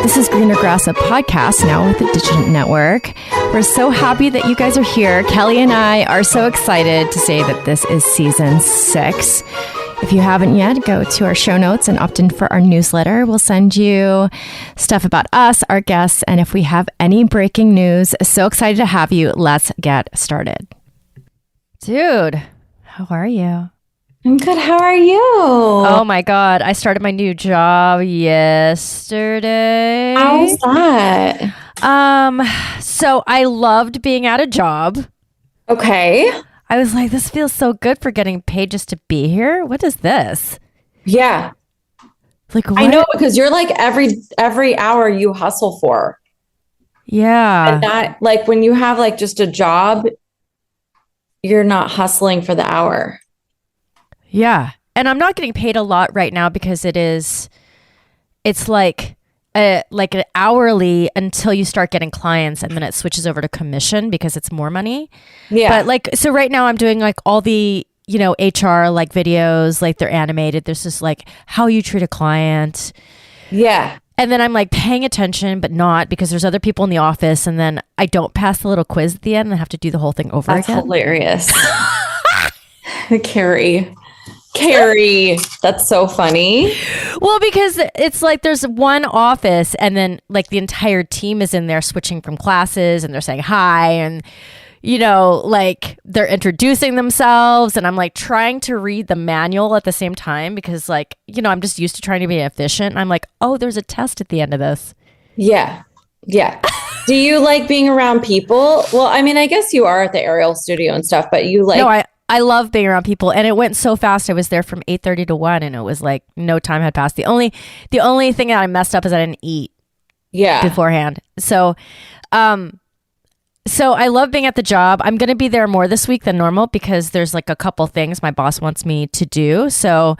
This is Greener Grass, a podcast now with the Digital Network. We're so happy that you guys are here. Kelly and I are so excited to say that this is season 6. If you haven't yet, go to our show notes and opt in for our newsletter. We'll send you stuff about us, our guests, and if we have any breaking news. So excited to have you. Let's get started. Dude, how are you? I'm good. How are you? Oh my God. I started my new job yesterday. How was that? So I loved being at a job. Okay. I was like, this feels so good for getting paid just to be here. What is this? Yeah. Like, what? I know, because you're like every hour you hustle for. Yeah. And not like when you have like just a job, you're not hustling for the hour. Yeah. And I'm not getting paid a lot right now because it's like an hourly until you start getting clients, and then it switches over to commission because it's more money. Yeah. But like, so right now I'm doing like all the, HR like videos, like they're animated. There's just like how you treat a client. Yeah. And then I'm like paying attention, but not because there's other people in the office. And then I don't pass the little quiz at the end and I have to do the whole thing over again. That's hilarious. Kerry, that's so funny. Well, because it's like there's one office and then like the entire team is in there switching from classes and they're saying hi and, like they're introducing themselves. And I'm like trying to read the manual at the same time because like, I'm just used to trying to be efficient. I'm like, oh, there's a test at the end of this. Yeah. Yeah. Do you like being around people? Well, I mean, I guess you are at the aerial studio and stuff, but you like... No, I love being around people, and it went so fast. I was there from 8:30 to 1, and it was like no time had passed. The only thing that I messed up is I didn't eat beforehand. So I love being at the job. I'm going to be there more this week than normal because there's like a couple things my boss wants me to do. So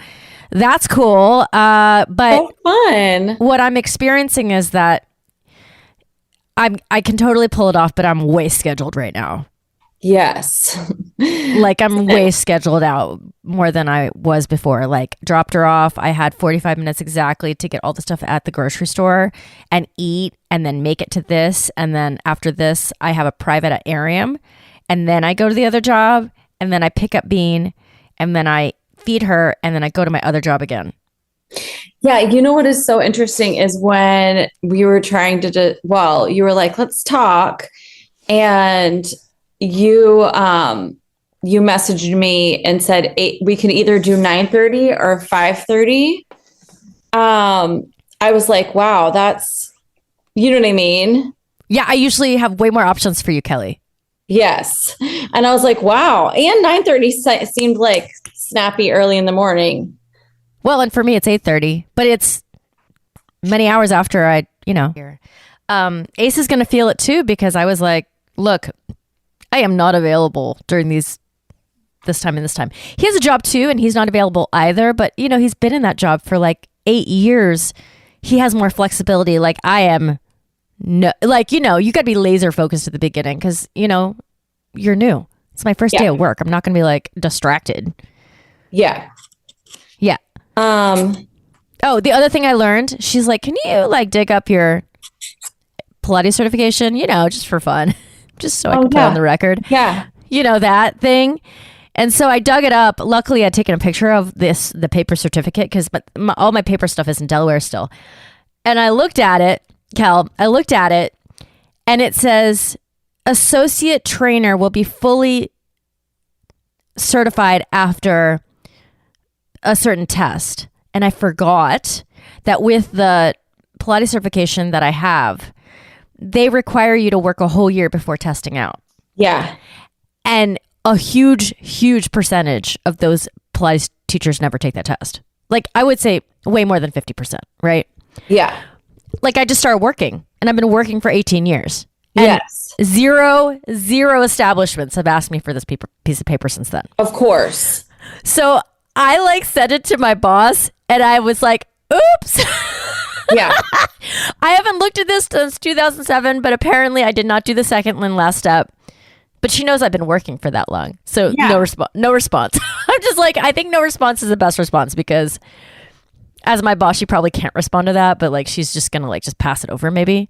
that's cool. But so fun. What I'm experiencing is that I can totally pull it off, but I'm way scheduled right now. Yes. Like I'm way scheduled out more than I was before. Like dropped her off. I had 45 minutes exactly to get all the stuff at the grocery store and eat and then make it to this. And then after this, I have a private aquarium. And then I go to the other job and then I pick up Bean and then I feed her and then I go to my other job again. Yeah. You know what is so interesting is when we were trying to, you were like, let's talk. And you messaged me and said we can either do 9:30 or 5:30. I was like, wow, that's, you know what I mean? Yeah, I usually have way more options for you, Kelly. Yes. And I was like, wow. And 9:30 seemed like snappy early in the morning. Well, and for me, it's 8:30, but it's many hours after Ace is going to feel it too, because I was like, look, I am not available during this time and this time. He has a job too, and he's not available either. But, he's been in that job for like 8 years. He has more flexibility. Like I am, you got to be laser focused at the beginning because, you're new. It's my first day at work. I'm not going to be like distracted. Yeah. Yeah. Oh, the other thing I learned, she's like, can you like dig up your Pilates certification, just for fun? Just so I can put it on the record. Yeah. That thing. And so I dug it up. Luckily, I'd taken a picture of the paper certificate because all my paper stuff is in Delaware still. And I looked at it, Kel, and it says, associate trainer will be fully certified after a certain test. And I forgot that with the Pilates certification that I have, they require you to work a whole year before testing out. Yeah. And a huge, huge percentage of those Pilates teachers never take that test. Like I would say way more than 50%, right? Yeah. Like I just started working and I've been working for 18 years. And yes. Zero establishments have asked me for this piece of paper since then. Of course. So I like sent it to my boss and I was like, oops. Yeah. I haven't looked at this since 2007, but apparently I did not do the second last step. But she knows I've been working for that long. So no response. I'm just like, I think no response is the best response because As my boss, she probably can't respond to that, but like she's just gonna like just pass it over maybe.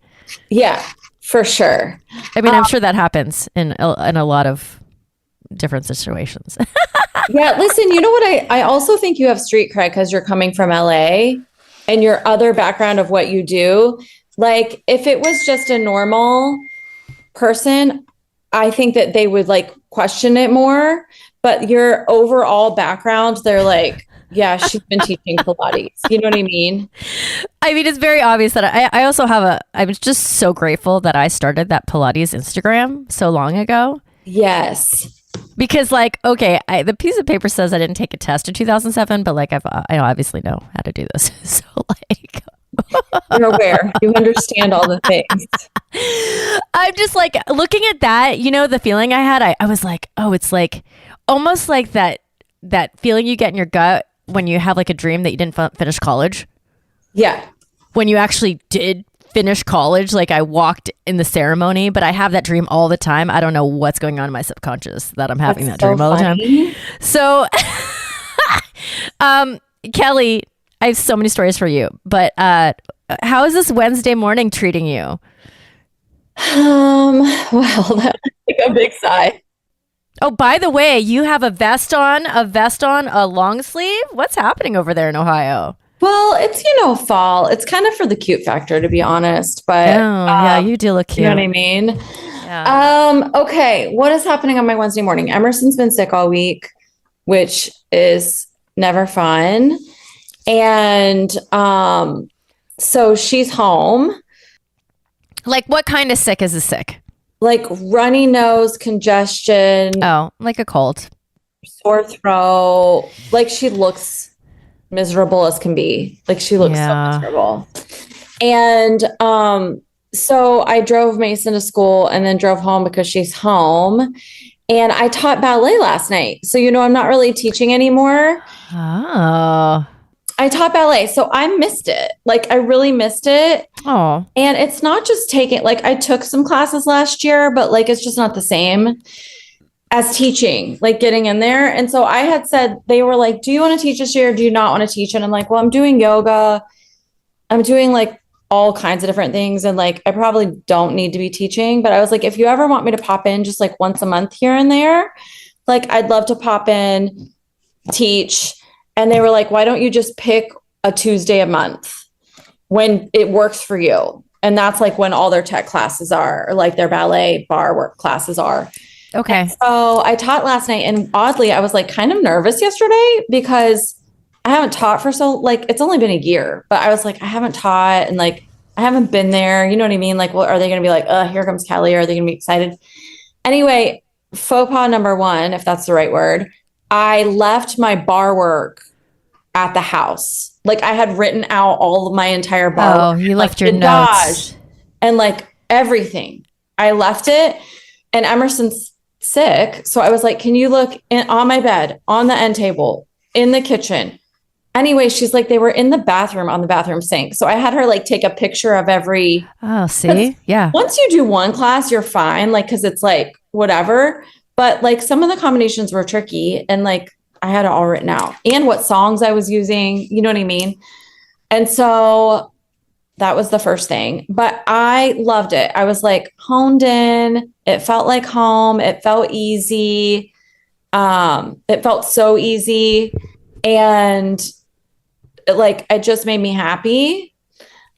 Yeah, for sure. I mean, I'm sure that happens in a lot of different situations. Yeah, listen, you know what? I also think you have street cred because you're coming from LA and your other background of what you do. Like, if it was just a normal person, I think that they would like question it more. But your overall background, they're like, yeah, she's been teaching Pilates. You know what I mean? I mean, it's very obvious that I also have I was just so grateful that I started that Pilates Instagram so long ago. Yes. Because like, okay, the piece of paper says I didn't take a test in 2007, but like I obviously know how to do this. So like, you're aware, you understand all the things. I'm just like looking at that, you know, the feeling I had, I was like, oh, it's like almost like that feeling you get in your gut when you have like a dream that you didn't finish college. Yeah. When you actually did finish college, like I walked in the ceremony, but I have that dream all the time. I don't know what's going on in my subconscious that I'm having that dream all the time. So, Kelly, I have so many stories for you, but how is this Wednesday morning treating you? Well, that was like a big sigh. Oh, by the way, you have a vest on, a long sleeve. What's happening over there in Ohio? Well, it's, fall. It's kind of for the cute factor, to be honest. But yeah, you do look cute. You know what I mean? Yeah. Okay. What is happening on my Wednesday morning? Emerson's been sick all week, which is never fun. And so she's home. Like what kind of sick is a sick? Like runny nose, congestion. Oh, like a cold. Sore throat. Like she looks miserable as can be. Like she looks so miserable. And so I drove Mason to school and then drove home because she's home. And I taught ballet last night. So, I'm not really teaching anymore. Oh. I taught ballet. So I missed it. Like I really missed it. Oh. And it's not just taking, like I took some classes last year, but like it's just not the same as teaching, like getting in there. And so I had said, they were like, do you want to teach this year? Do you not want to teach? And I'm like, well, I'm doing yoga. I'm doing like all kinds of different things. And like, I probably don't need to be teaching, but I was like, if you ever want me to pop in just like once a month here and there, like I'd love to pop in, teach. And they were like, why don't you just pick a Tuesday a month when it works for you? And that's like when all their tech classes are, or like their ballet bar work classes are. Okay. And so I taught last night, and oddly, I was like kind of nervous yesterday because I haven't taught for it's only been a year, but I was like, I haven't taught and like, I haven't been there. You know what I mean? Like, what are they going to be like? Here comes Kelly. Or are they going to be excited? Anyway, faux pas number one, if that's the right word. I left my bar work at the house. Like I had written out all of my entire bar work. Oh, you left like, your notes. And like everything. I left it, and Emerson's sick. So I was like, can you look on my bed, on the end table, in the kitchen? Anyway, she's like, they were in the bathroom on the bathroom sink. So I had her like take a picture of every. Oh, see? Yeah. Once you do one class, you're fine. Like, cause it's like whatever. But like some of the combinations were tricky, and like I had it all written out and what songs I was using, you know what I mean? And so that was the first thing, but I loved it. I was like honed in. It felt like home. It felt easy. It felt so easy. And it just made me happy.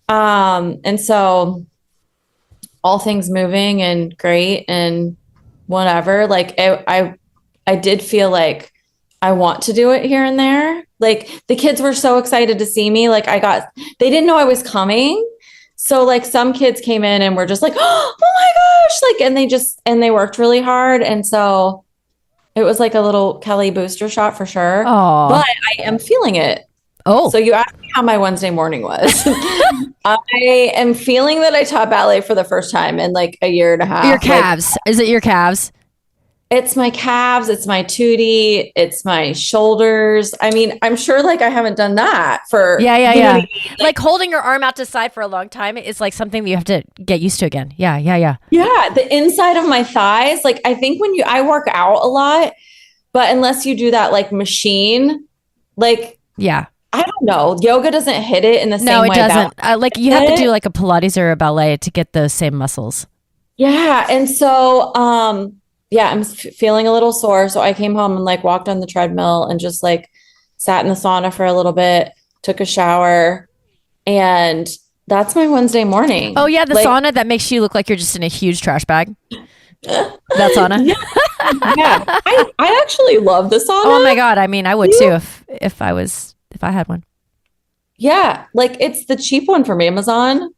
And so all things moving and great and whatever, like I did feel like I want to do it here and there. Like the kids were so excited to see me. Like they didn't know I was coming. So like some kids came in and were just like, oh my gosh. Like, and they worked really hard. And so it was like a little Kelly booster shot for sure. Aww. But I am feeling it. Oh, so you asked me how my Wednesday morning was. I am feeling that I taught ballet for the first time in like a year and a half. Your calves. Is it your calves? It's my calves. It's my tootie. It's my shoulders. I mean, I'm sure like I haven't done that for. Yeah. I mean? Like holding your arm out to side for a long time is like something that you have to get used to again. Yeah. Yeah. The inside of my thighs. Like I think I work out a lot, but unless you do that like machine, like. Yeah. I don't know. Yoga doesn't hit it in the No, same it way doesn't. Like you have to do it. like a Pilates or a ballet to get those same muscles. Yeah. And so, yeah, I'm feeling a little sore. So I came home and like walked on the treadmill and just like sat in the sauna for a little bit, took a shower, and that's my Wednesday Oh morning. yeah, the Like, sauna that makes you look like you're just in a huge trash bag. That sauna. yeah, yeah. I actually love the Oh my sauna. god. I mean, I would too You? if I had one. Yeah, like it's the cheap one from Amazon.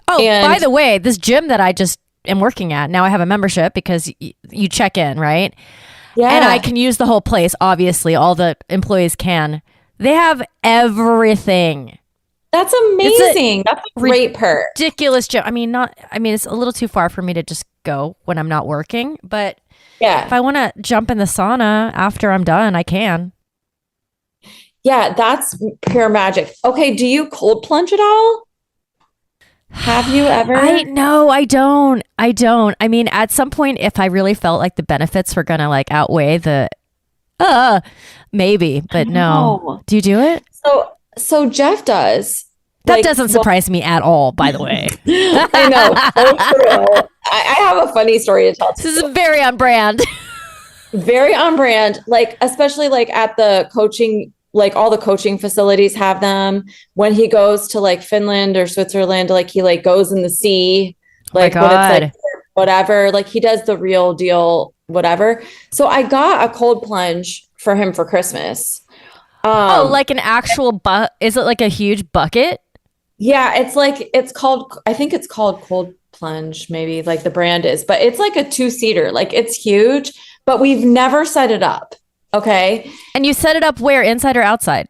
Oh, by And the way, this gym that I just am working at now, I have a membership because you check in, right? And I yeah, can use the whole place. Obviously, all the employees can. They have everything. that's It's a amazing. That's a great perk. ridiculous gym. I mean, not. I mean, it's a little too far for me to just go when I'm not working. But if Yeah. I want to jump in the sauna after I'm done, I can. Yeah, that's pure magic. Okay, do you cold plunge at all? Have you I ever? no, I don't. I don't. I mean, at some point, if I really felt like the benefits were gonna like outweigh the uh maybe, but no. No. Do you do it? So Jeff does. That Like, doesn't well, surprise me at all, by the way. I know, so true. I have a funny story to tell This too. is very on brand. Very on brand, like especially like at the coaching, like all the coaching facilities have them. When he goes to like Finland or Switzerland, like he like goes in the sea, Oh my like when it's like god. whatever, like he does the real deal, whatever. So I got a cold plunge for him for Christmas. Oh, Um, like an actual is it like a huge bucket? yeah, it's like it's called, I think it's called Cold Plunge, maybe like the brand is, but it's like a two-seater, like it's huge, but we've never set it up. Okay. And you set it up where, inside or outside?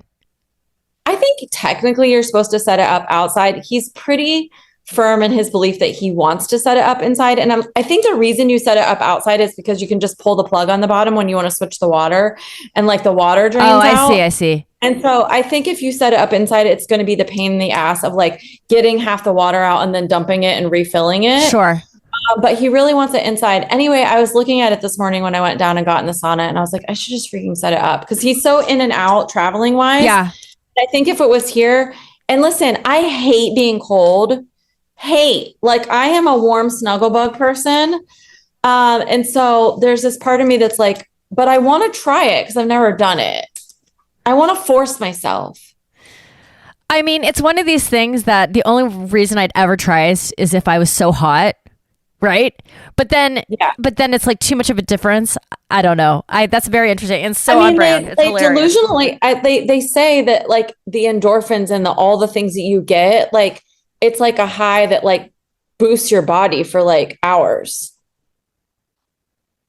I think technically you're supposed to set it up outside. He's pretty firm in his belief that he wants to set it up inside. And I think the reason you set it up outside is because you can just pull the plug on the bottom when you want to switch the water and like the water drains Oh, I out. see, I see. And so I think if you set it up inside, it's going to be the pain in the ass of like getting half the water out and then dumping it and refilling it. Sure. But he really wants it inside. Anyway, I was looking at it this morning when I went down and got in the sauna, and I was like, I should just freaking set it up because he's so in and out traveling wise. Yeah. I think if it was here, and listen, I hate being cold. Hate. Like I am a warm snuggle bug person. And so there's this part of me that's like, but I want to try it because I've never done it. I want to force myself. I mean, it's one of these things that the only reason I'd ever try is if I was so hot, right? Yeah. But then it's like too much of a difference. I don't know. That's very interesting and so on brand. It's they hilarious. delusionally, they say that like the endorphins and all the things that you get, like it's like a high that like boosts your body for like hours.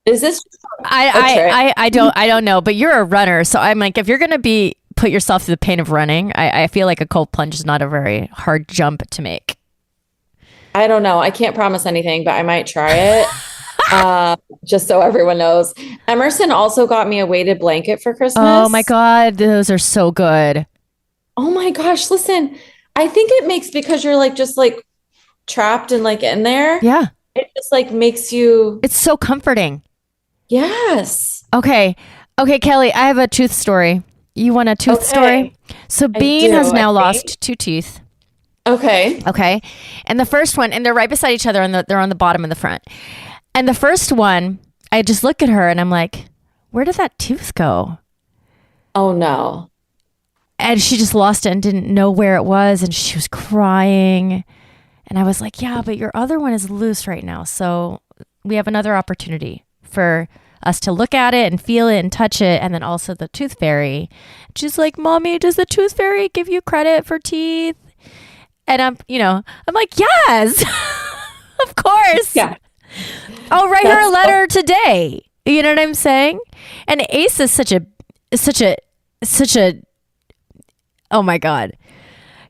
Is this a trick? I don't know, but you're a runner, so I'm like, if you're gonna put yourself through the pain of running, I feel like a cold plunge is not a very hard jump to make. I don't know. I can't promise anything, but I might try it. Just so everyone knows. Emerson also got me a weighted blanket for Christmas. Oh my god, those are so good. Oh my gosh, listen. I think it makes because you're like just like trapped and like in there. Yeah, It just like makes you it's so comforting. yes. Okay, Kelly, I have a tooth story. You want a tooth story? So Bean do, has now I lost 2 teeth. Okay. Okay. And the first one, and they're right beside each other, and they're on the bottom and the front. And the first one, I just look at her and I'm like, where did that tooth go? Oh no. And she just lost it and didn't know where it was. And she was crying. And I was like, yeah, but your other one is loose right now. So we have another opportunity for us to look at it and feel it and touch it. And then also the tooth fairy. She's like, Mommy, does the tooth fairy give you credit for teeth? And I'm like, yes, of course. Yeah. I'll write her a That's letter today. You know what I'm saying? And Ace is such a, oh my God.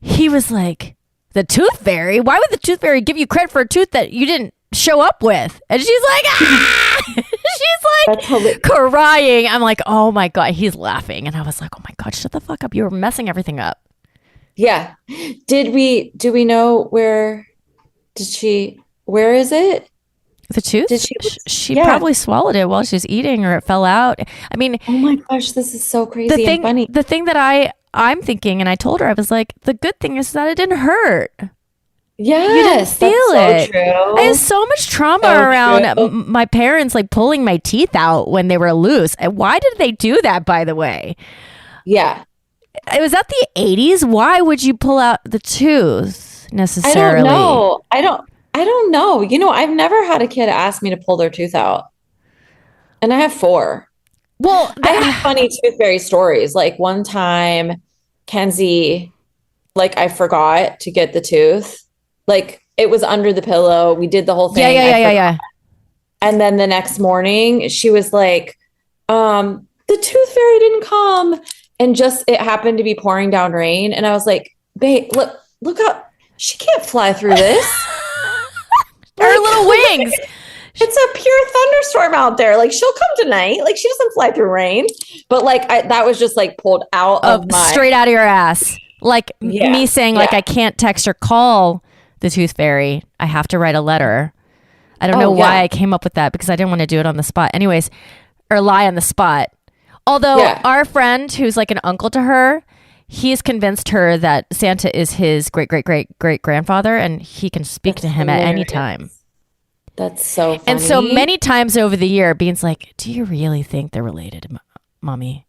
He was like, the tooth fairy? Why would the tooth fairy give you credit for a tooth that you didn't show up with? And she's like, ah! She's like crying. I'm like, oh my God. He's laughing. And I was like, oh my God, shut the fuck up. You were messing everything up. Yeah. Do we know where where is it? The tooth? Did she She yeah. probably swallowed it while she was eating, or it fell out. I mean, Oh my gosh, this is so crazy and funny. The thing that I'm thinking, and I told her, I was like, the good thing is that it didn't hurt. Yes, You didn't feel that's it. so true. I have so much trauma So around true. my parents like pulling my teeth out when they were loose. And why did they do that, by the way? Yeah. It was that the 80s. Why would you pull out the tooth I necessarily? don't know. I don't know. You know, I've never had a kid ask me to pull their tooth out. And I have 4. Well, I have funny tooth fairy stories. Like one time, Kenzie, like I forgot to get the tooth. Like it was under the pillow. We did the whole thing. yeah. And then the next morning, she was like, the tooth fairy didn't come. And just it happened to be pouring down rain. And I was like, babe, look up. She can't fly through this. Her little wings. It's a pure thunderstorm out there. Like she'll come tonight. Like she doesn't fly through rain. But like that was just like pulled out of my Straight out of your ass. Like me saying like I can't text or call the tooth fairy. I have to write a letter. I don't know why I came up with that because I didn't want to do it on the spot. Anyways, or lie on the spot. Although our friend who's like an uncle to her, he's convinced her that Santa is his great grandfather and he can speak to him at any time. That's so funny. And so many times over the year, Bean's like, do you really think they're related, Mommy?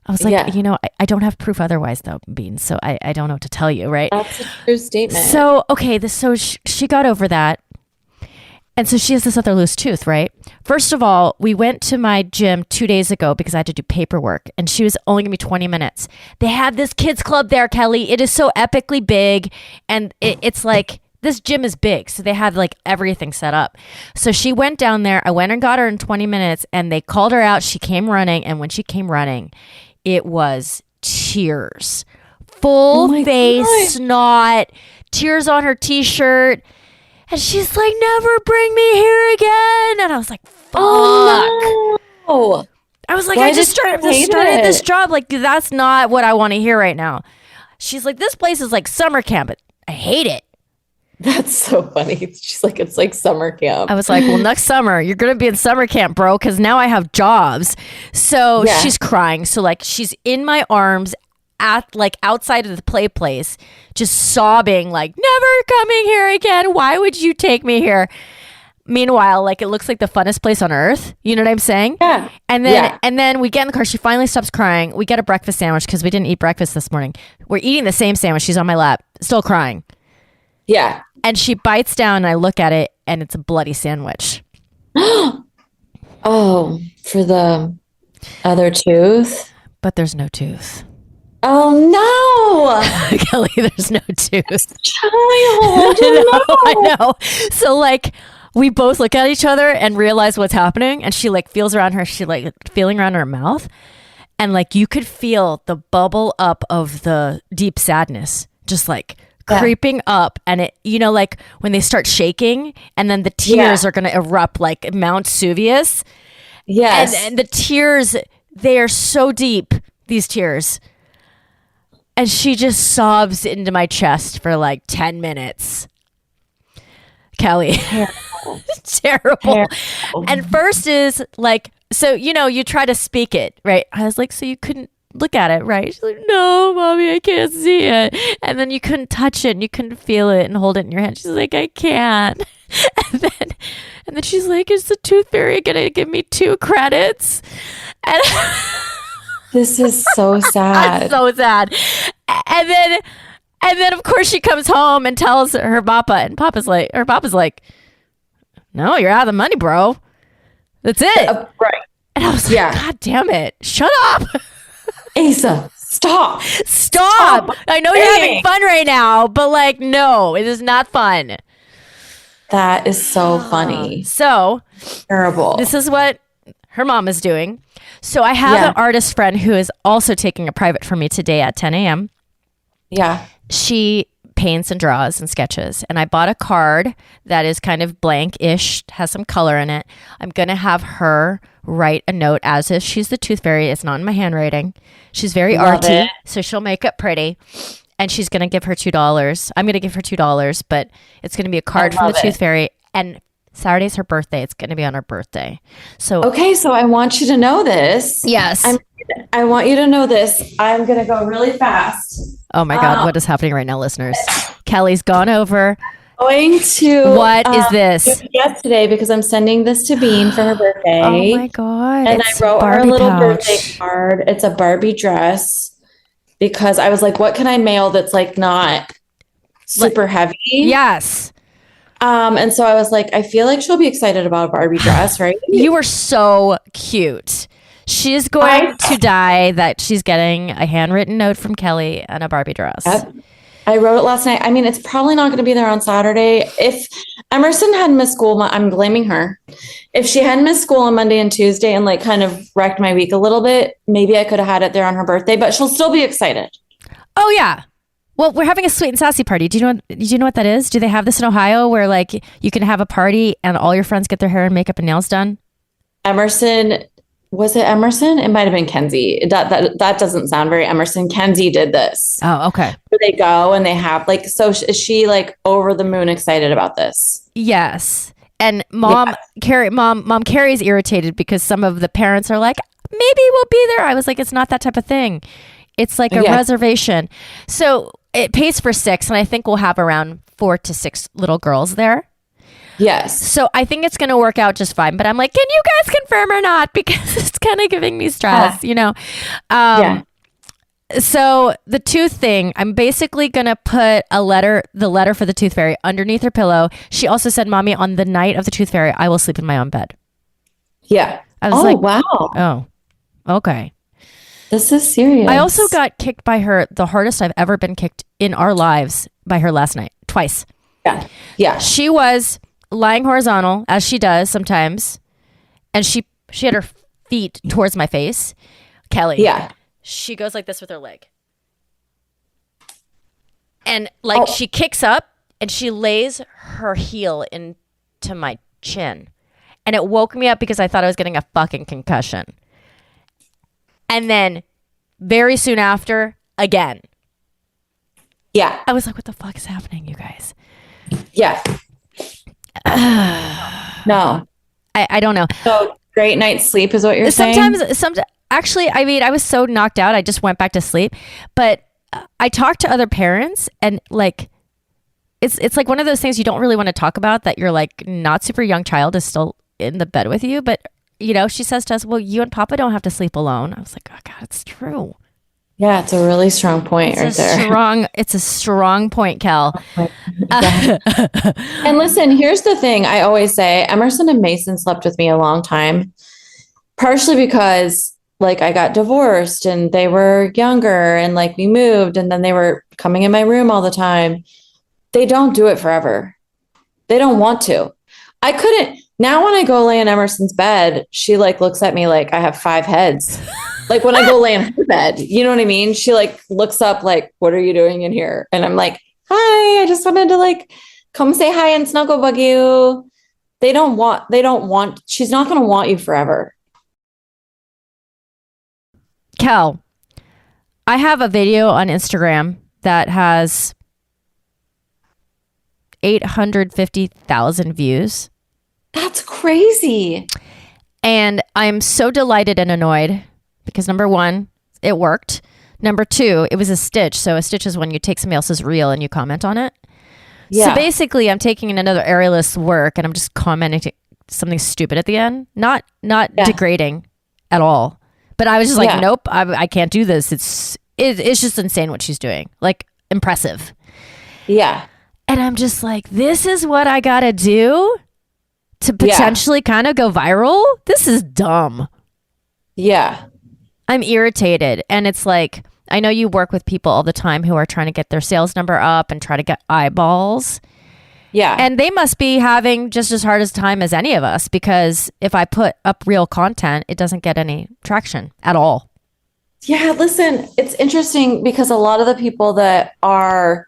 I was like, you know, I don't have proof otherwise, though, Bean. So I don't know what to tell you, right? That's a true statement. So, okay, she got over that. And so she has this other loose tooth, right? First of all, we went to my gym 2 days ago because I had to do paperwork. And she was only going to be 20 minutes. They have this kids club there, Kelly. It is so epically big. And it's like... This gym is big, so they have like everything set up. So she went down there. I went and got her in 20 minutes, and they called her out. She came running, and when she came running, it was tears. Full face, snot, tears on her t-shirt. And she's like, never bring me here again. And I was like, fuck. Oh, no. I was like, I just started this job. Like, that's not what I want to hear right now. She's like, this place is like summer camp. I hate it. That's so funny. She's like, it's like summer camp. I was like, well, next summer, you're going to be in summer camp, bro, because now I have jobs. So she's crying. So, like, she's in my arms at, like, outside of the play place, just sobbing, like, never coming here again. Why would you take me here? Meanwhile, like, it looks like the funnest place on earth. You know what I'm saying? Yeah. And then we get in the car. She finally stops crying. We get a breakfast sandwich because we didn't eat breakfast this morning. We're eating the same sandwich. She's on my lap, still crying. Yeah. And she bites down and I look at it and it's a bloody sandwich. Oh, for the other tooth? But there's no tooth. Oh, no. Kelly, there's no tooth. Child. I know. So like we both look at each other and realize what's happening. And she like feels around her. She like feeling around her mouth. And like you could feel the bubble up of the deep sadness. Just like creeping up, and it, you know, like when they start shaking and then the tears are going to erupt like Mount Vesuvius. Yes. And the tears, they are so deep, these tears. And she just sobs into my chest for like 10 minutes. Kelly. Terrible. And first is like, so, you know, you try to speak it, right? I was like, so you couldn't look at it, right? She's like, no, Mommy, I can't see it. And then you couldn't touch it and you couldn't feel it and hold it in your hand. She's like, I can't. And then she's like, is the tooth fairy gonna give me 2 credits? And this is so sad. So sad. And then of course she comes home and tells her papa, and papa's like, no, you're out of the money, bro. That's it. Right. And I was like, God damn it. Shut up. Asa, stop. I know you're having fun right now, but like, no, it is not fun. That is so funny. So terrible. This is what her mom is doing. So I have an artist friend who is also taking a private for me today at 10 a.m. Yeah. She paints and draws and sketches. And I bought a card that is kind of blank-ish, has some color in it. I'm going to have her write a note as if she's the tooth fairy. It's not in my handwriting. She's very arty, so she'll make it pretty. And she's going to give her $2. I'm going to give her $2, but it's going to be a card from the tooth fairy. And Saturday's her birthday. It's going to be on her birthday. So Okay, so I want you to know this. yes. I want you to know this. I'm going to go really fast. Oh my God, what is happening right now, listeners? Kelly's gone over. Going to What is this? Yesterday because I'm sending this to Bean for her birthday. Oh my God. And it's I wrote her a Barbie little pouch. birthday card. It's a Barbie dress because I was like, what can I mail that's like not super heavy? Yes. And so I was like, I feel like she'll be excited about a Barbie dress, right? You are so cute. She is going to die that she's getting a handwritten note from Kelly and a Barbie dress. Yep. I wrote it last night. I mean, it's probably not going to be there on Saturday. If Emerson hadn't missed school, I'm blaming her. If she hadn't missed school on Monday and Tuesday and like kind of wrecked my week a little bit, maybe I could have had it there on her birthday, but she'll still be excited. Oh yeah. Well, we're having a sweet and sassy party. Do you know what that is? Do they have this in Ohio where like you can have a party and all your friends get their hair and makeup and nails done? Emerson, was it Emerson? It might have been Kenzie. That doesn't sound very Emerson. Kenzie did this. Oh, okay. Where they go and they have like, so is she like over the moon excited about this? Yes. And mom Kerry's irritated because some of the parents are like, maybe we'll be there. I was like, it's not that type of thing. It's like a reservation. So it pays for 6, and I think we'll have around 4 to 6 little girls there. Yes. So I think it's going to work out just fine. But I'm like, can you guys confirm or not? Because it's kind of giving me stress, you know? So the tooth thing, I'm basically going to put the letter for the tooth fairy underneath her pillow. She also said, Mommy, on the night of the tooth fairy, I will sleep in my own bed. Yeah. I was like, wow. Oh, okay. This is serious. I also got kicked by her, the hardest I've ever been kicked in our lives, by her last night, twice. Yeah. Yeah. She was lying horizontal, as she does sometimes, and she had her feet towards my face. Kelly. Yeah. She goes like this with her leg. And like she kicks up and she lays her heel into my chin. And it woke me up because I thought I was getting a fucking concussion. And then very soon after, again. Yeah. I was like, what the fuck is happening, you guys? Yeah. No. I don't know. So great night's sleep is what you're saying? Sometimes, actually, I mean, I was so knocked out, I just went back to sleep. But I talked to other parents and like, it's like one of those things you don't really want to talk about, that your like not super young child is still in the bed with you. But, you know, she says to us, well, you and Papa don't have to sleep alone. I was like, oh God, it's true. Yeah, it's a really strong point right there. It's a strong point, Kel. And listen, here's the thing I always say, Emerson and Mason slept with me a long time, partially because like I got divorced and they were younger and like we moved and then they were coming in my room all the time. They don't do it forever. They don't want to. I couldn't. Now when I go lay in Emerson's bed, she like looks at me like I have 5 heads. Like when I go lay in her bed, you know what I mean? She like looks up like, what are you doing in here? And I'm like, hi, I just wanted to like come say hi and snuggle bug you. They don't want, she's not going to want you forever. Kel, I have a video on Instagram that has 850,000 views. That's crazy. And I'm so delighted and annoyed because number 1, it worked. Number 2, it was a stitch. So a stitch is when you take somebody else's reel and you comment on it. Yeah. So basically I'm taking another aerialist's work and I'm just commenting something stupid at the end. Not degrading at all. But I was just like, nope, I can't do this. It's just insane what she's doing. Like impressive. Yeah. And I'm just like, this is what I got to do to potentially kind of go viral. This is dumb. Yeah. I'm irritated. And it's like, I know you work with people all the time who are trying to get their sales number up and try to get eyeballs. Yeah. And they must be having just as hard a time as any of us, because if I put up real content, it doesn't get any traction at all. Yeah. Listen, it's interesting because a lot of the people that are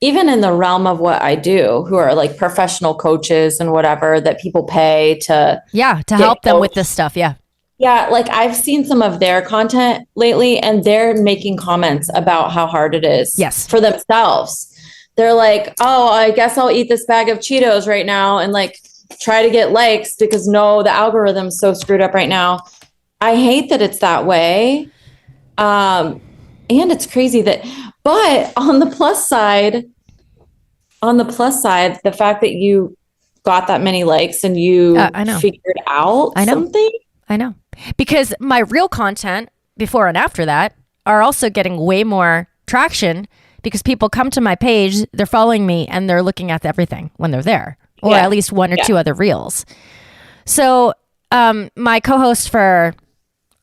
even in the realm of what I do, who are like professional coaches and whatever that people pay to help them with this stuff. Yeah. Yeah, like I've seen some of their content lately and they're making comments about how hard it is for themselves. They're like, oh, I guess I'll eat this bag of Cheetos right now and like try to get likes because no, the algorithm's so screwed up right now. I hate that it's that way. And it's crazy but on the plus side, the fact that you got that many likes and you I know. figured out something. I know. Because my real content before and after that are also getting way more traction because people come to my page, they're following me, and they're looking at everything when they're there, or at least one or two other reels. So my co-host for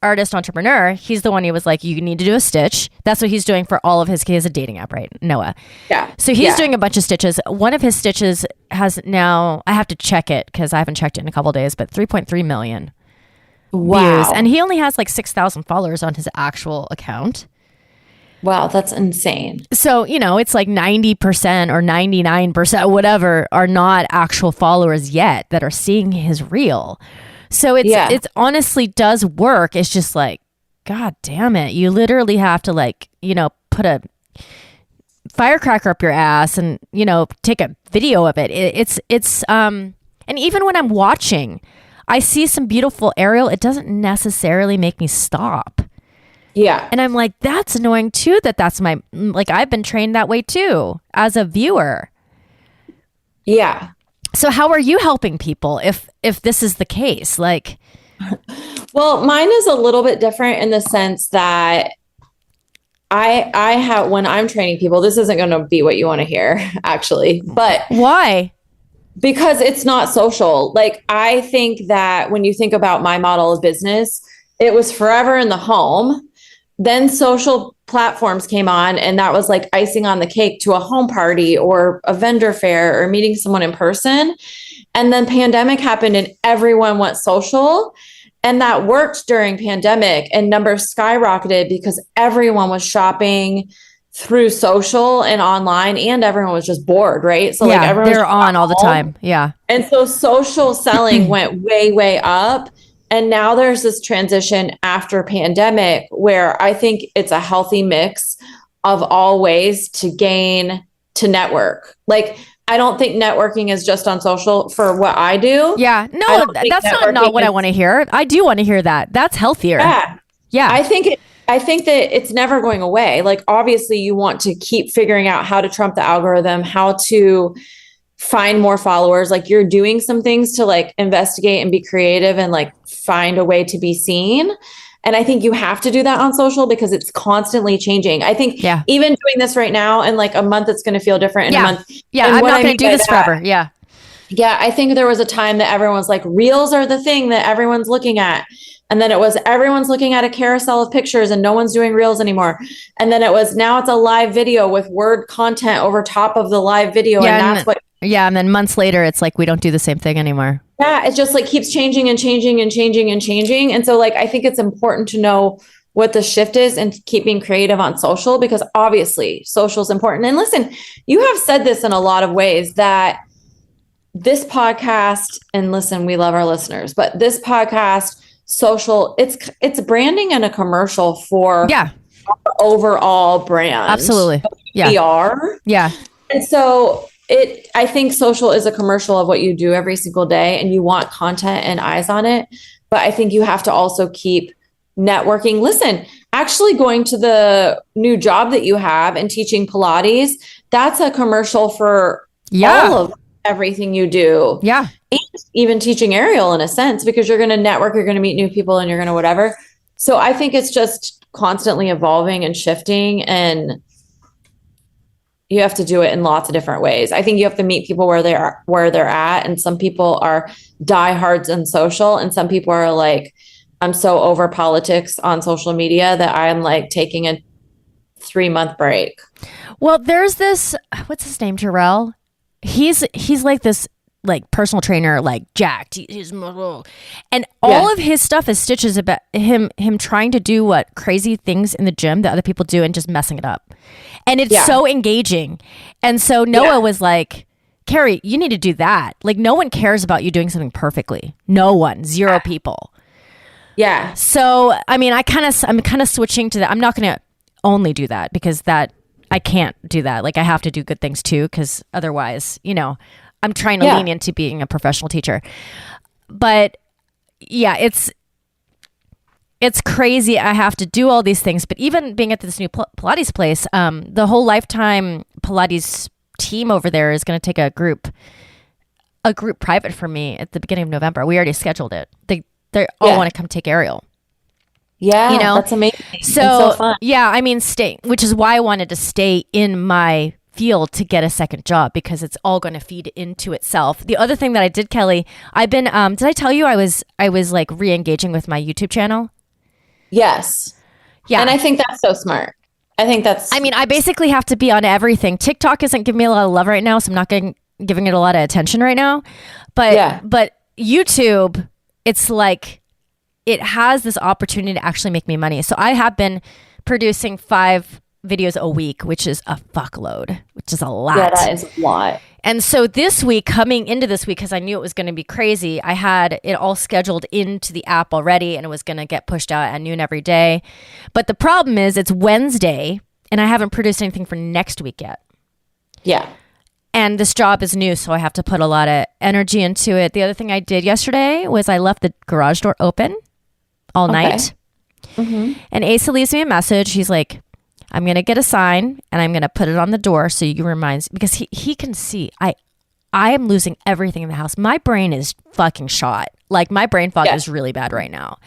Artist Entrepreneur, he's the one who was like, you need to do a stitch. That's what he's doing for all of he has a dating app, right? Noah. Yeah. So he's doing a bunch of stitches. One of his stitches has now, I have to check it because I haven't checked it in a couple of days, but 3.3 million views. And he only has like 6,000 followers on his actual account. Wow, that's insane. So, it's like 90% or 99%, whatever, are not actual followers yet that are seeing his reel. So it's honestly does work. It's just like, God damn it. You literally have to put a firecracker up your ass and, take a video of it. And even when I'm watching, I see some beautiful aerial. It doesn't necessarily make me stop. Yeah. And I'm like, that's annoying too, that's I've been trained that way too, as a viewer. Yeah. So how are you helping people if this is the case? Well, mine is a little bit different in the sense that I have, when I'm training people, this isn't going to be what you want to hear actually, but why? Because it's not social. I think that when you think about my model of business, it was forever in the home. Then social platforms came on, and that was like icing on the cake to a home party or a vendor fair or meeting someone in person. And then pandemic happened and everyone went social. And that worked during pandemic, and numbers skyrocketed because everyone was shopping through social and online, and everyone was just bored, right? So everyone they're on all the time. Yeah. And so social selling went way, way up. And now there's this transition after pandemic where I think it's a healthy mix of all ways to network. I don't think networking is just on social for what I do. Yeah. No, that's not what I want to hear. I do want to hear that. That's healthier. Yeah. Yeah. I think that it's never going away. Obviously you want to keep figuring out how to trump the algorithm, how to find more followers. You're doing some things to investigate and be creative and find a way to be seen. And I think you have to do that on social because it's constantly changing. I think even doing this right now, in a month, it's going to feel different in a month. Yeah. I'm not going to do this forever. Yeah. Yeah. I think there was a time that everyone was like, reels are the thing that everyone's looking at. And then it was everyone's looking at a carousel of pictures and no one's doing reels anymore. And then now it's a live video with word content over top of the live video. Yeah, and that's what. Yeah. And then months later, it's we don't do the same thing anymore. Yeah. It just keeps changing and changing and changing and changing. And so I think it's important to know what the shift is and keep being creative on social, because obviously social is important. And listen, you have said this in a lot of ways that this podcast, and listen, we love our listeners, but this podcast, social, it's branding and a commercial for our overall brand. Absolutely. Yeah. PR. Yeah. And so I think social is a commercial of what you do every single day, and you want content and eyes on it. But I think you have to also keep networking. Listen, actually going to the new job that you have and teaching Pilates, that's a commercial for all of everything you do. Yeah. And even teaching aerial in a sense, because you're going to network, you're going to meet new people, and you're going to whatever. So I think it's just constantly evolving and shifting, and you have to do it in lots of different ways. I think you have to meet people where they're at. And some people are diehards in social, and some people are I'm so over politics on social media that I'm taking a 3-month break. Well, there's this, what's his name? Terrell. He's this personal trainer, jacked. He's and all of his stuff is stitches about him trying to do crazy things in the gym that other people do and just messing it up. And it's so engaging. And so Noah was like, Kerry, you need to do that. No one cares about you doing something perfectly. No one, zero people. Yeah. So, I mean, I'm kind of switching to that. I'm not going to only do that because I can't do that. I have to do good things too, because otherwise, I'm trying to lean into being a professional teacher. But yeah, it's crazy. I have to do all these things. But even being at this new Pilates place, the whole Lifetime Pilates team over there is going to take a group private for me at the beginning of November. We already scheduled it. They all want to come take aerial. Yeah, you know, that's amazing. So fun. Yeah, I mean, which is why I wanted to stay in my field to get a second job, because it's all going to feed into itself. The other thing that I did, Kelly, I've been, did I tell you I was like re-engaging with my YouTube channel? Yes. Yeah. And I think that's so smart. I mean, I basically have to be on everything. TikTok isn't giving me a lot of love right now, so I'm not giving it a lot of attention right now. But YouTube, it's like, it has this opportunity to actually make me money. So I have been producing 5 videos a week, which is a fuckload, which is a lot. Yeah, that is a lot. And so this week, coming into this week, because I knew it was going to be crazy, I had it all scheduled into the app already, and it was going to get pushed out at noon every day. But the problem is it's Wednesday, and I haven't produced anything for next week yet. Yeah. And this job is new, so I have to put a lot of energy into it. The other thing I did yesterday was I left the garage door open all night. Mm-hmm. And Asa leaves me a message. He's like, I'm going to get a sign and I'm going to put it on the door so you reminds, because he can see I am losing everything in the house. My brain is fucking shot. Like, my brain fog is really bad right now.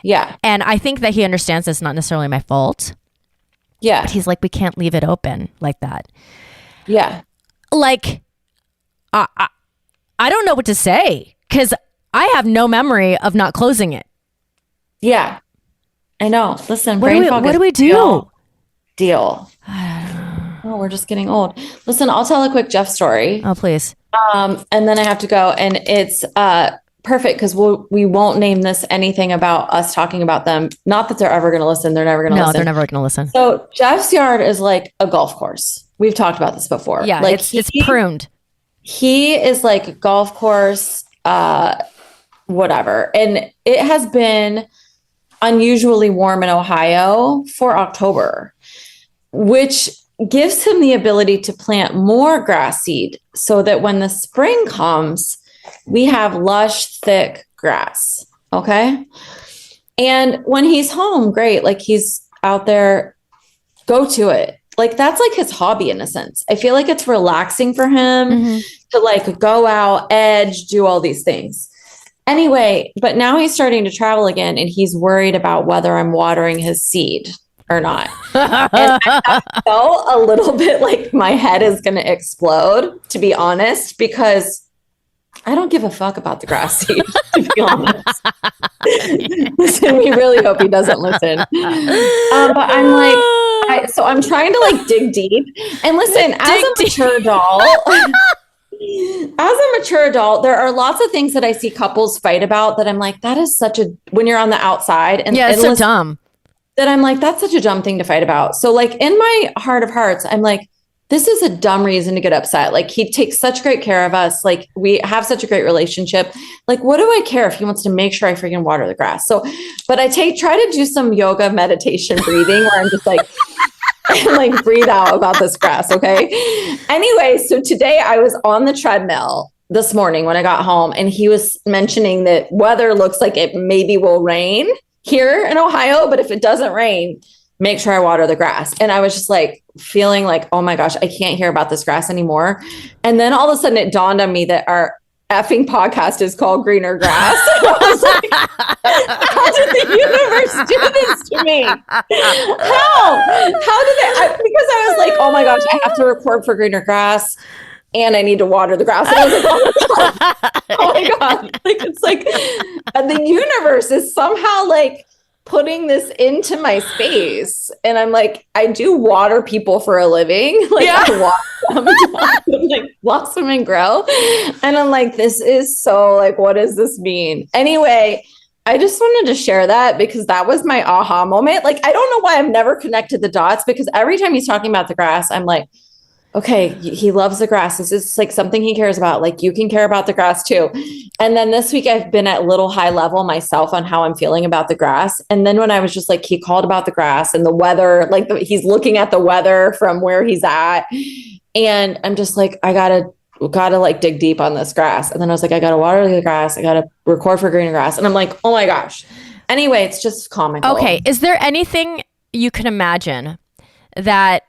Yeah. And I think that he understands it's not necessarily my fault. Yeah. But he's like, we can't leave it open like that. Yeah. Like, I don't know what to say, because I have no memory of not closing it. Yeah. I know. Listen, what do we do? Deal. Oh, we're just getting old. Listen, I'll tell a quick Jeff story. Oh, please. And then I have to go. And it's perfect, because we won't name this anything about us talking about them. Not that they're ever going to listen. They're never going to listen. No, they're never going to listen. So Jeff's yard is like a golf course. We've talked about this before. Yeah, like it's pruned. He is like a golf course, whatever. And it has been unusually warm in Ohio for October, which gives him the ability to plant more grass seed so that when the spring comes, we have lush, thick grass. Okay. And when he's home, great. Like, he's out there, go to it. Like, that's like his hobby in a sense. I feel like it's relaxing for him to like go out, edge, do all these things. Anyway, but now he's starting to travel again, and he's worried about whether I'm watering his seed or not. And I felt a little bit like my head is going to explode, to be honest, because I don't give a fuck about the grass seed, to be honest. Listen, we really hope he doesn't listen. But I'm like, so I'm trying to like dig deep. And listen, as a mature adult, there are lots of things that I see couples fight about that I'm like, that is when you're on the outside. And yeah, it's so dumb. That I'm like, that's such a dumb thing to fight about. So like, in my heart of hearts, I'm like, this is a dumb reason to get upset. Like, he takes such great care of us. Like, we have such a great relationship. Like, what do I care if he wants to make sure I freaking water the grass? So, but I try to do some yoga meditation breathing where I'm just like, like, breathe out about this grass. Okay. Anyway, so today I was on the treadmill this morning when I got home, and he was mentioning that weather looks like it maybe will rain here in Ohio, but if it doesn't rain, make sure I water the grass. And I was just like feeling like, oh my gosh, I can't hear about this grass anymore. And then all of a sudden it dawned on me that our effing podcast is called Greener Grass. I was like, how did the universe do this to me? How did it? Because I was like, oh my gosh, I have to record for Greener Grass, and I need to water the grass. And I was like, oh my God. Oh my God. Like, it's like, and the universe is somehow like putting this into my space. And I'm like, I do water people for a living. Like, yeah. I water them to like blossom and grow. And I'm like, this is so like, what does this mean? Anyway, I just wanted to share that because that was my aha moment. Like, I don't know why I've never connected the dots, because every time he's talking about the grass, I'm like, okay, he loves the grass. This is like something he cares about. Like, you can care about the grass too. And then this week I've been at little high level myself on how I'm feeling about the grass. And then when I was just like, he called about the grass and the weather, like he's looking at the weather from where he's at. And I'm just like, I gotta got to like dig deep on this grass. And then I was like, I got to water the grass. I got to record for greener grass. And I'm like, oh my gosh. Anyway, it's just comical. Okay. Is there anything you can imagine that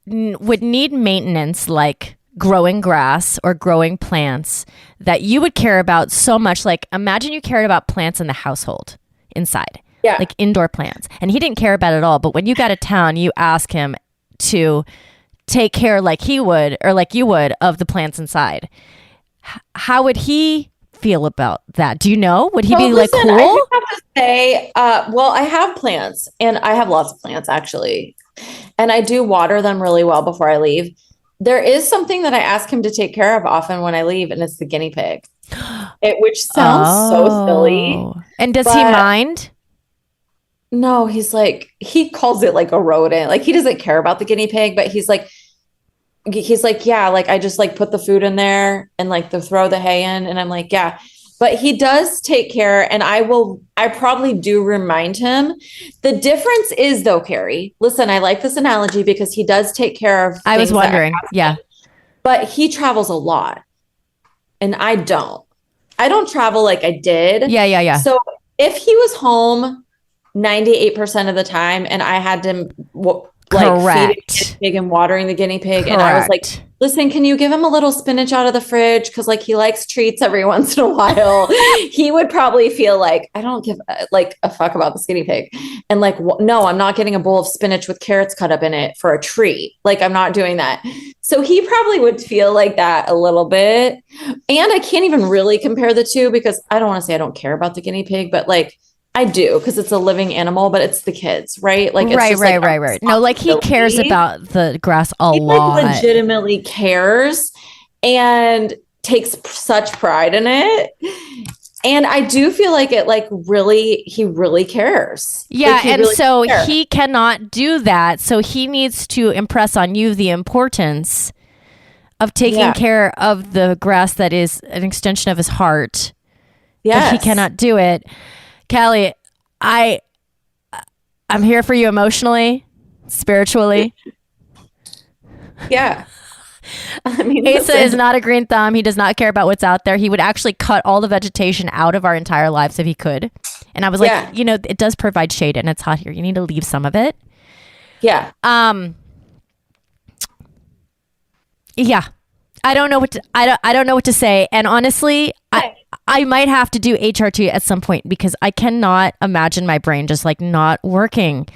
would need maintenance, like growing grass or growing plants, that you would care about so much? Like, imagine you cared about plants in the household inside, like indoor plants, and he didn't care about it at all. But when you got to town, you ask him to take care like he would, or like you would, of the plants inside. How would he feel about that? Do you know? Would he be like, cool? I have to say, well, I have plants, and I have lots of plants actually, and I do water them really well before I leave. There is something that I ask him to take care of often when I leave, and it's the guinea pig. Which sounds so silly. And does he mind? No, he calls it like a rodent. Like, he doesn't care about the guinea pig, but he's like, yeah, like I just like put the food in there and like throw the hay in. And I'm like, yeah, but he does take care. And I probably do remind him. The difference is though, Kerry, listen, I like this analogy because he does take care of. I was wondering. Yeah. But he travels a lot and I don't travel like I did. Yeah. So if he was home 98% of the time and I had to feeding the guinea pig and watering the guinea pig. Correct. And I was like, listen, can you give him a little spinach out of the fridge? Because like he likes treats every once in a while. He would probably feel like, I don't give like a fuck about this guinea pig. And like, no, I'm not getting a bowl of spinach with carrots cut up in it for a treat. Like, I'm not doing that. So he probably would feel like that a little bit. And I can't even really compare the two because I don't want to say I don't care about the guinea pig, but like, I do, because it's a living animal, but it's the kids, right? Like, it's right. No, like he cares about the grass a lot. He legitimately cares and takes such pride in it. And I do feel like it, like, really, he really cares. Yeah, like, and really so cares. He cannot do that. So he needs to impress on you the importance of taking care of the grass that is an extension of his heart. Yes. He cannot do it. Callie, I'm here for you emotionally, spiritually. Yeah. I mean, Asa is not a green thumb. He does not care about what's out there. He would actually cut all the vegetation out of our entire lives if he could. And I was like, you know, it does provide shade and it's hot here. You need to leave some of it. Yeah. Yeah. I don't know what to, I don't know what to say. And honestly, I might have to do HRT at some point because I cannot imagine my brain just like not working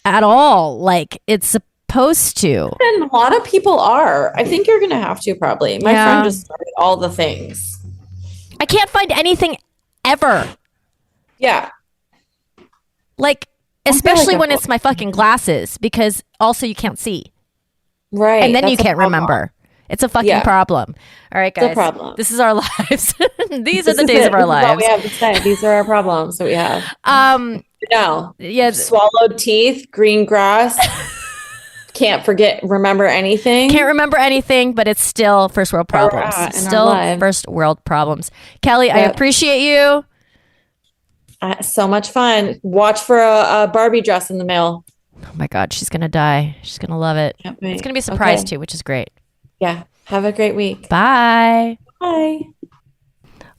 at all. Like it's supposed to. And a lot of people are. I think you're going to have to probably. My friend just started all the things. I can't find anything ever. Yeah. Like, especially when it's my fucking glasses because also you can't see. Right. And then you can't remember. It's a fucking problem. All right, guys. It's a problem. This is our lives. These are the days of our lives. What we have to say. These are our problems that we have. No. Yeah. Swallowed teeth, green grass. Can't remember anything. Can't remember anything, but it's still first world problems. Still first world problems. Callie, I appreciate you. So much fun. Watch for a Barbie dress in the mail. Oh my God, she's going to die. She's going to love it. It's going to be a surprise too, which is great. Yeah. Have a great week. Bye. Bye.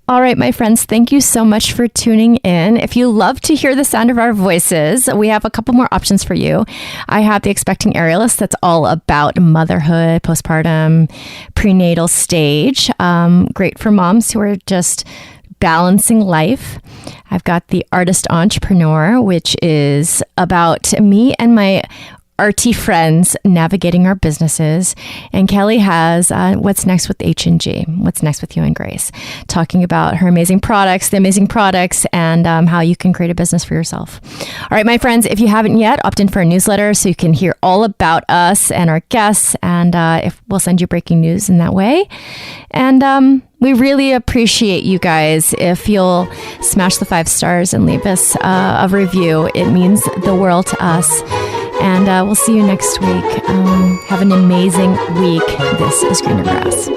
All right, my friends, thank you so much for tuning in. If you love to hear the sound of our voices, we have a couple more options for you. I have the Expecting Aerialist that's all about motherhood, postpartum, prenatal stage. Great for moms who are just balancing life. I've got the Artist Entrepreneur, which is about me and my RT friends navigating our businesses. And Kelly has What's Next with H&G, What's Next with You and Grace, talking about her amazing products, and how you can create a business for yourself. All right, my friends, if you haven't yet, opt in for a newsletter so you can hear all about us and our guests, and if we'll send you breaking news in that way. And we really appreciate you guys. If you'll smash the 5 stars and leave us a review, it means the world to us. And we'll see you next week. Have an amazing week. This is Greener Grass.